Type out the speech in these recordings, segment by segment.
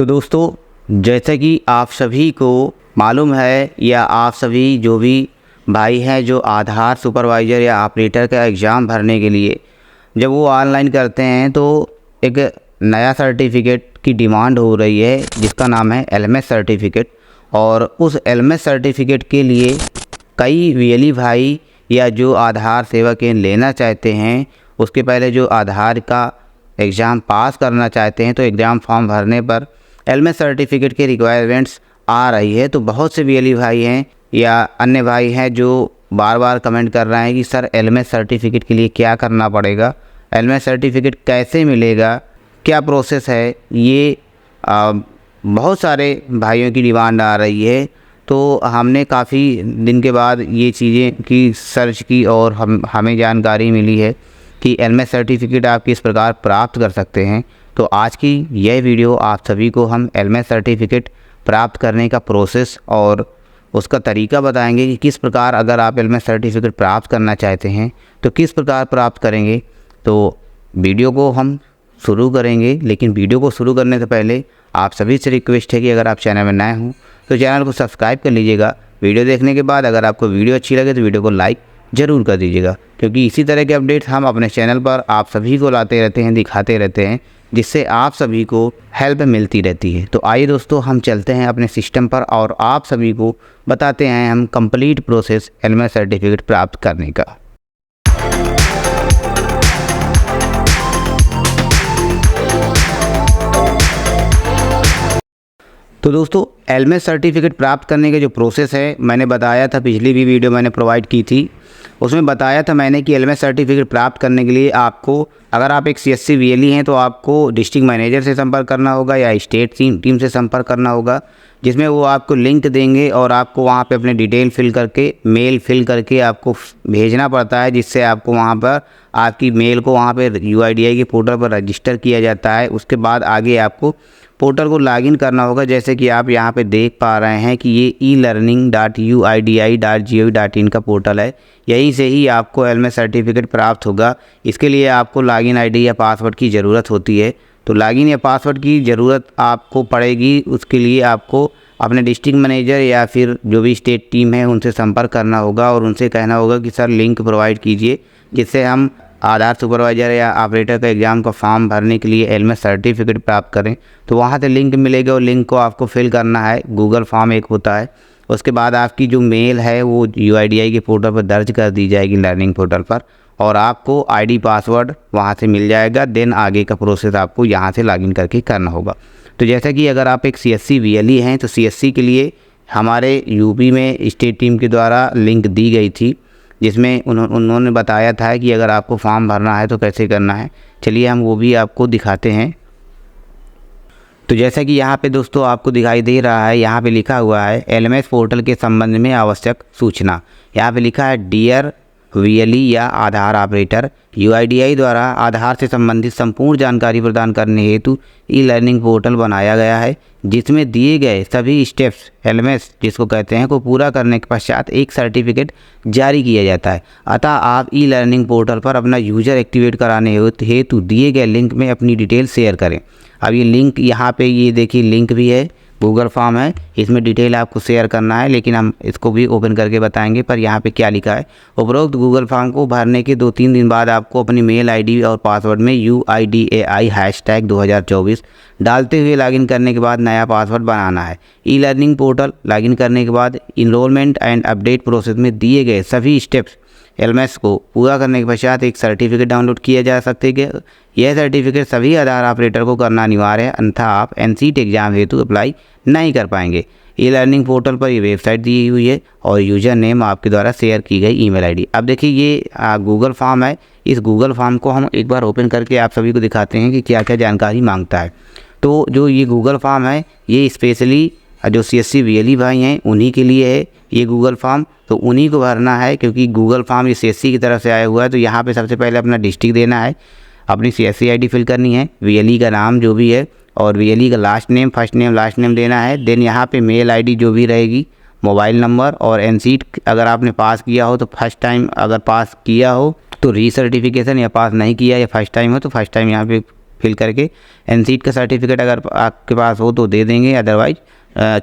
तो दोस्तों, जैसा कि आप सभी को मालूम है या आप सभी जो भी भाई हैं जो आधार सुपरवाइज़र या ऑपरेटर का एग्ज़ाम भरने के लिए जब वो ऑनलाइन करते हैं तो एक नया सर्टिफिकेट की डिमांड हो रही है जिसका नाम है एलएमएस सर्टिफिकेट। और उस एलएमएस सर्टिफिकेट के लिए कई वीएलई भाई या जो आधार सेवा केंद्र लेना चाहते हैं उसके पहले जो आधार का एग्ज़ाम पास करना चाहते हैं तो एग्ज़ाम फॉर्म भरने पर एलएमएस सर्टिफिकेट के रिक्वायरमेंट्स आ रही है। तो बहुत से वीएलई भाई हैं या अन्य भाई हैं जो बार बार कमेंट कर रहे हैं कि सर एलएमएस सर्टिफिकेट के लिए क्या करना पड़ेगा, एलएमएस सर्टिफिकेट कैसे मिलेगा, क्या प्रोसेस है। ये बहुत सारे भाइयों की डिमांड आ रही है। तो हमने काफ़ी दिन के बाद ये चीज़ें की सर्च की और हमें जानकारी मिली है कि एलएमएस सर्टिफिकेट आप किस प्रकार प्राप्त कर सकते हैं। तो आज की यह वीडियो आप सभी को हम एलएमएस सर्टिफिकेट प्राप्त करने का प्रोसेस और उसका तरीका बताएंगे कि किस प्रकार अगर आप एलएमएस सर्टिफिकेट प्राप्त करना चाहते हैं तो किस प्रकार प्राप्त करेंगे। तो वीडियो को हम शुरू करेंगे, लेकिन वीडियो को शुरू करने से पहले आप सभी से रिक्वेस्ट है कि अगर आप चैनल में नए हों तो चैनल को सब्सक्राइब कर लीजिएगा। वीडियो देखने के बाद अगर आपको वीडियो अच्छी लगे तो वीडियो को लाइक ज़रूर कर दीजिएगा, क्योंकि इसी तरह के अपडेट्स हम अपने चैनल पर आप सभी को लाते रहते हैं, दिखाते रहते हैं, जिससे आप सभी को हेल्प मिलती रहती है। तो आइए दोस्तों, हम चलते हैं अपने सिस्टम पर और आप सभी को बताते हैं हम कंप्लीट प्रोसेस एलएमएस सर्टिफिकेट प्राप्त करने का। तो दोस्तों, एलएमएस सर्टिफिकेट प्राप्त करने का जो प्रोसेस है मैंने बताया था, पिछली भी वीडियो मैंने प्रोवाइड की थी, उसमें बताया था मैंने कि एलएमएस सर्टिफिकेट प्राप्त करने के लिए आपको, अगर आप एक सीएससी वीएलई हैं तो आपको डिस्ट्रिक्ट मैनेजर से संपर्क करना होगा या स्टेट टीम से संपर्क करना होगा, जिसमें वो आपको लिंक देंगे और आपको वहाँ पे अपने डिटेल फिल करके मेल फिल करके आपको भेजना पड़ता है, जिससे आपको वहाँ पर आपकी मेल को वहाँ पर यूआईडीआई के पोर्टल पर रजिस्टर किया जाता है। उसके बाद आगे आपको पोर्टल को लॉगिन करना होगा। जैसे कि आप यहाँ पे देख पा रहे हैं कि ये elearning.uidi.gov.in का पोर्टल है, यहीं से ही आपको एलएमएस सर्टिफिकेट प्राप्त होगा। इसके लिए आपको लॉगिन आईडी या पासवर्ड की ज़रूरत होती है। तो लॉगिन या पासवर्ड की ज़रूरत आपको पड़ेगी। उसके लिए आपको अपने डिस्ट्रिक्ट मैनेजर या फिर जो भी स्टेट टीम है उनसे संपर्क करना होगा और उनसे कहना होगा कि सर लिंक प्रोवाइड कीजिए, जिससे हम आधार सुपरवाइज़र या ऑपरेटर का एग्ज़ाम का फॉर्म भरने के लिए एलएमएस सर्टिफिकेट प्राप्त करें। तो वहाँ से लिंक मिलेगा और लिंक को आपको फिल करना है। गूगल फॉर्म एक होता है। उसके बाद आपकी जो मेल है वो यूआईडीआई के पोर्टल पर दर्ज कर दी जाएगी, लर्निंग पोर्टल पर, और आपको आईडी पासवर्ड वहाँ से मिल जाएगा। देन आगे का प्रोसेस आपको यहाँ से लॉगिन करके करना होगा। तो जैसा कि अगर आप एक सीएससी वीएलई हैं तो सीएससी के लिए हमारे यूपी में स्टेट टीम के द्वारा लिंक दी गई थी, जिसमें उन्होंने बताया था कि अगर आपको फॉर्म भरना है तो कैसे करना है। चलिए हम वो भी आपको दिखाते हैं। तो जैसा कि यहाँ पे दोस्तों आपको दिखाई दे रहा है, यहाँ पे लिखा हुआ है एलएमएस पोर्टल के संबंध में आवश्यक सूचना। यहाँ पे लिखा है डियर वीएलई या आधार ऑपरेटर, यूआईडीआई द्वारा आधार से संबंधित संपूर्ण जानकारी प्रदान करने हेतु ई लर्निंग पोर्टल बनाया गया है, जिसमें दिए गए सभी स्टेप्स एलएमएस जिसको कहते हैं को पूरा करने के पश्चात एक सर्टिफिकेट जारी किया जाता है। अतः आप ई लर्निंग पोर्टल पर अपना यूज़र एक्टिवेट कराने हेतु दिए गए लिंक में अपनी डिटेल शेयर करें। अब ये लिंक यहाँ पे ये देखिए लिंक भी है, गूगल फॉर्म है, इसमें डिटेल आपको शेयर करना है, लेकिन हम इसको भी ओपन करके बताएंगे। पर यहाँ पे क्या लिखा है, उपरोक्त गूगल फॉर्म को भरने के 2-3 दिन बाद आपको अपनी मेल आईडी और पासवर्ड में UIDAI#2024 डालते हुए लॉगिन करने के बाद नया पासवर्ड बनाना है। ई लर्निंग पोर्टल लॉगिन करने के बाद इनरोलमेंट एंड अपडेट प्रोसेस में दिए गए सभी स्टेप्स एलएमएस को पूरा करने के पश्चात एक सर्टिफिकेट डाउनलोड किया जा सकते हैं। यह सर्टिफिकेट सभी आधार ऑपरेटर को करना अनिवार्य है, अन्यथा आप एनसीट एग्ज़ाम हेतु अप्लाई नहीं कर पाएंगे। ई लर्निंग पोर्टल पर ये वेबसाइट दी हुई है और यूज़र नेम आपके द्वारा शेयर की गई ईमेल आईडी। अब देखिए ये गूगल फॉर्म है। इस गूगल फॉर्म को हम एक बार ओपन करके आप सभी को दिखाते हैं कि क्या क्या जानकारी मांगता है। तो जो ये गूगल फॉर्म है ये स्पेशली जो सीएससी वीएलई भाई हैं उन्हीं के लिए है ये गूगल फॉर्म। तो उन्हीं को भरना है, क्योंकि गूगल फॉर्म ये सीएससी की तरफ से आया हुआ है। तो यहाँ पे सबसे पहले अपना डिस्ट्रिक्ट देना है, अपनी सीएससी आईडी फिल करनी है, वीएलई का नाम जो भी है और वीएलई का last name, first name, last name देना है। देन यहाँ पे मेल आईडी जो भी रहेगी, मोबाइल नंबर और एनसीट अगर आपने पास किया हो तो फर्स्ट टाइम, अगर पास किया हो तो रीसर्टिफिकेशन, या पास नहीं किया या फर्स्ट टाइम हो तो फर्स्ट टाइम यहाँ पे फिल करके एनसीट का सर्टिफिकेट अगर आपके पास हो तो दे देंगे, अदरवाइज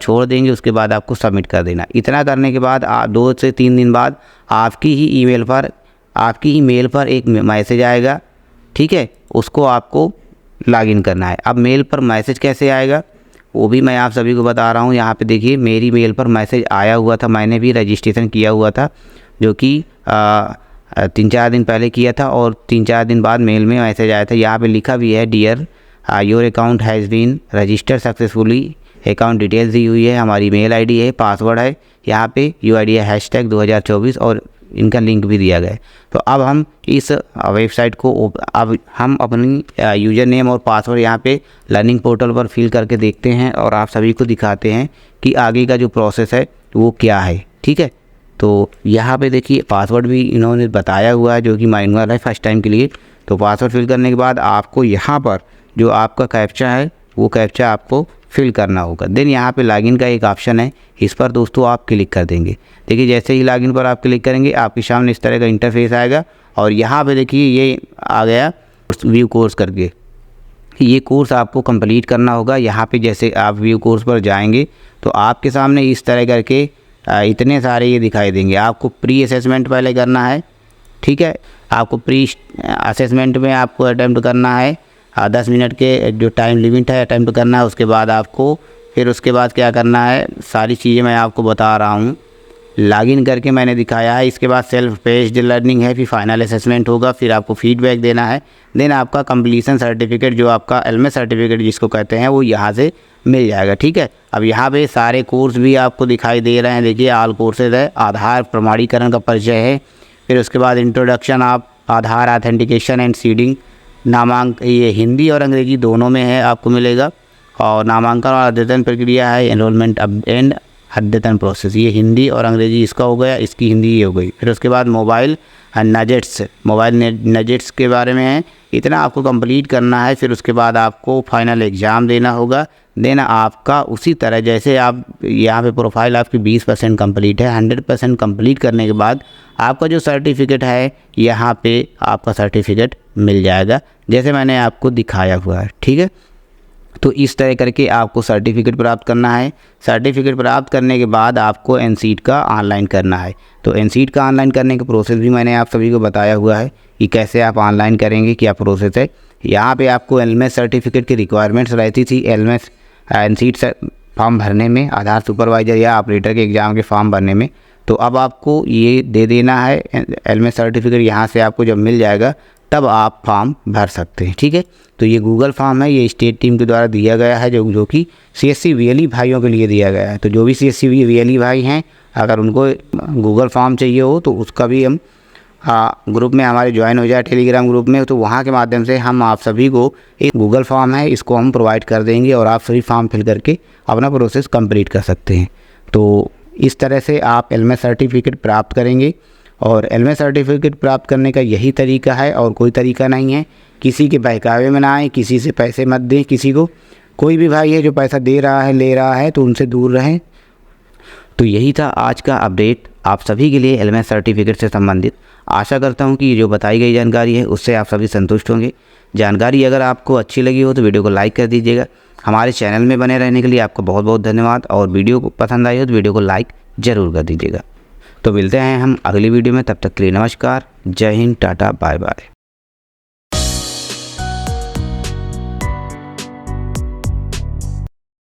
छोड़ देंगे। उसके बाद आपको सबमिट कर देना। इतना करने के बाद 2 से 3 दिन बाद आपकी ही मेल पर एक मैसेज आएगा, ठीक है। उसको आपको लॉगिन करना है। अब मेल पर मैसेज कैसे आएगा वो भी मैं आप सभी को बता रहा हूँ। यहाँ पे देखिए मेरी मेल पर मैसेज आया हुआ था, मैंने भी रजिस्ट्रेशन किया हुआ था, जो कि 3-4 दिन पहले किया था, और 3-4 दिन बाद मेल में मैसेज आया था। यहाँ पे लिखा भी है, dear your account has been registered successfully, account details दी हुई है, हमारी मेल आईडी है, पासवर्ड है, यहाँ पे UID है #2024 और इनका लिंक भी दिया गया है। तो अब हम इस वेबसाइट को अब हम अपनी यूज़र नेम और पासवर्ड यहाँ पे लर्निंग पोर्टल पर फिल करके देखते हैं और आप सभी को दिखाते हैं कि आगे का जो प्रोसेस है वो क्या है, ठीक है। तो यहाँ पे देखिए पासवर्ड भी इन्होंने बताया हुआ है, जो कि मैनुअल है फर्स्ट टाइम के लिए। तो पासवर्ड फिल करने के बाद आपको यहाँ पर जो आपका कैप्चा है वो कैप्चा आपको फिल करना होगा। देन यहाँ पे लॉगिन का एक ऑप्शन है, इस पर दोस्तों आप क्लिक कर देंगे। देखिए जैसे ही लॉगिन पर आप क्लिक करेंगे आपके सामने इस तरह का इंटरफेस आएगा, और यहाँ पे देखिए ये आ गया व्यू कोर्स करके। ये कोर्स आपको कंप्लीट करना होगा। यहाँ पे जैसे आप व्यू कोर्स पर जाएंगे तो आपके सामने इस तरह करके इतने सारे ये दिखाई देंगे। आपको प्री असेसमेंट पहले करना है, ठीक है। आपको प्री असेसमेंट में आपको अटेम्प्ट करना है, 10 मिनट के जो टाइम लिमिट है अटेम्प्ट करना है। उसके बाद आपको फिर उसके बाद क्या करना है, सारी चीज़ें मैं आपको बता रहा हूँ। लॉगिन करके मैंने दिखाया है। इसके बाद सेल्फ पेस्ड लर्निंग है, फिर फाइनल असेसमेंट होगा, फिर आपको फीडबैक देना है। देन आपका कंप्लीशन सर्टिफिकेट, जो आपका LMS सर्टिफिकेट जिसको कहते हैं, वो यहाँ से मिल जाएगा, ठीक है। अब यहाँ पे सारे कोर्स भी आपको दिखाई दे रहे हैं। देखिए ऑल कोर्सेज है, आधार प्रमाणीकरण का परिचय है, फिर उसके बाद introduction of Aadhaar authentication and seeding, ये हिंदी और अंग्रेजी दोनों में है, आपको मिलेगा। और नामांकन और अद्यतन प्रक्रिया है, एनरोलमेंट एंड अद्यतन प्रोसेस, ये हिंदी और अंग्रेजी इसका हो गया, इसकी हिंदी ये हो गई। फिर उसके बाद मोबाइल नजेट्स के बारे में है। इतना आपको कंप्लीट करना है। फिर उसके बाद आपको फाइनल एग्ज़ाम देना होगा। देन आपका उसी तरह जैसे आप यहाँ पे प्रोफाइल आपकी 20% कंप्लीट है, 100% कंप्लीट करने के बाद आपका जो सर्टिफिकेट है यहाँ पे आपका सर्टिफिकेट मिल जाएगा, जैसे मैंने आपको दिखाया हुआ है, ठीक है। तो इस तरह करके आपको सर्टिफिकेट प्राप्त करना है। सर्टिफिकेट प्राप्त करने के बाद आपको एनसीट का ऑनलाइन करना है। तो एनसीट का ऑनलाइन करने का प्रोसेस भी मैंने आप सभी को बताया हुआ है कि कैसे आप ऑनलाइन करेंगे, क्या प्रोसेस है। यहाँ पे आपको LMS सर्टिफिकेट की रिक्वायरमेंट्स रहती थी। LMS एनसीट फॉर्म भरने में, आधार सुपरवाइज़र या ऑपरेटर के एग्ज़ाम के फॉर्म भरने में। तो अब आपको ये दे देना है LMS सर्टिफिकेट। यहाँ से आपको जब मिल जाएगा तब आप फॉर्म भर सकते हैं, ठीक है। तो ये गूगल फॉर्म है, ये स्टेट टीम के द्वारा दिया गया है, जो कि CSC VLE भाइयों के लिए दिया गया है। तो जो भी CSC VLE भाई हैं, अगर उनको गूगल फॉर्म चाहिए हो तो उसका भी हम ग्रुप में हमारे ज्वाइन हो जाए, टेलीग्राम ग्रुप में। तो वहाँ के माध्यम से हम आप सभी को एक गूगल फॉर्म है, इसको हम प्रोवाइड कर देंगे और आप सभी फॉर्म फिल करके अपना प्रोसेस कंप्लीट कर सकते हैं। तो इस तरह से आप LMS सर्टिफिकेट प्राप्त करेंगे। और LMS सर्टिफिकेट प्राप्त करने का यही तरीका है, और कोई तरीका नहीं है। किसी के बहकावे में ना आए, किसी से पैसे मत दें किसी को। कोई भी भाई है जो पैसा दे रहा है, ले रहा है, तो उनसे दूर रहें। तो यही था आज का अपडेट आप सभी के लिए LMS सर्टिफिकेट से संबंधित। आशा करता हूं कि जो बताई गई जानकारी है उससे आप सभी संतुष्ट होंगे। जानकारी अगर आपको अच्छी लगी हो तो वीडियो को लाइक कर दीजिएगा। हमारे चैनल में बने रहने के लिए आपका बहुत बहुत धन्यवाद। और वीडियो को पसंद आई हो तो वीडियो को लाइक ज़रूर कर दीजिएगा। तो मिलते हैं हम अगली वीडियो में, तब तक के लिए नमस्कार, जय हिंद, टाटा, बाय बाय।